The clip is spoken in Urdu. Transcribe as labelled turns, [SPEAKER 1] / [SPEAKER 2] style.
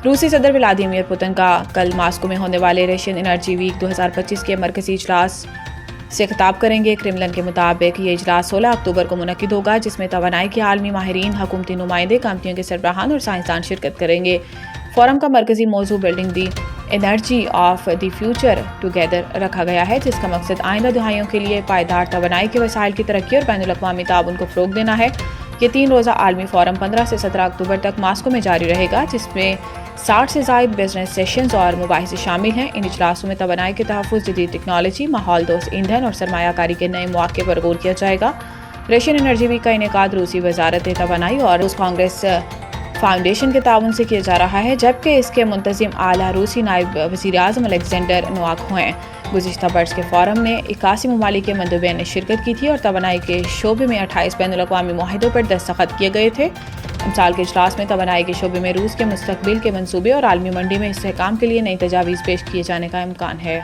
[SPEAKER 1] روسی صدر ولادیمیر پوتن کا کل ماسکو میں ہونے والے رشین انرجی ویک 2025 کے مرکزی اجلاس سے خطاب کریں گے۔ کرملن کے مطابق یہ اجلاس 16 اکتوبر کو منعقد ہوگا، جس میں توانائی کے عالمی ماہرین، حکومتی نمائندے، کمپنیوں کے سربراہان اور سائنسدان شرکت کریں گے۔ فورم کا مرکزی موضوع building the energy of the future together رکھا گیا ہے، جس کا مقصد آئندہ دہائیوں کے لیے پائیدار توانائی کے وسائل کی ترقی اور بین الاقوامی تعاون کو فروغ دینا ہے۔ یہ 3 روزہ عالمی فورم 15 سے 17 اکتوبر تک ماسکو میں جاری رہے گا، جس میں 60 سے زائد بزنس سیشنز اور مباحثے شامل ہیں۔ ان اجلاسوں میں توانائی کے تحفظ، جدید ٹیکنالوجی، ماحول دوست ایندھن اور سرمایہ کاری کے نئے مواقع پر غور کیا جائے گا۔ رشین انرجی ویک کا انعقاد روسی وزارت توانائی اور روس کانگریس فاؤنڈیشن کے تعاون سے کیا جا رہا ہے، جبکہ اس کے منتظم اعلیٰ روسی نائب وزیر اعظم الیگزینڈر نوواک ہیں۔ گزشتہ برس کے فورم میں 81 ممالک کے مندوبین نے شرکت کی تھی اور توانائی کے شعبے میں 28 بین الاقوامی معاہدوں پر دستخط کیے گئے تھے۔ سال کے اجلاس میں توانائی کے شعبے میں روس کے مستقبل کے منصوبے اور عالمی منڈی میں استحکام کے لیے نئی تجاویز پیش کیے جانے کا امکان ہے۔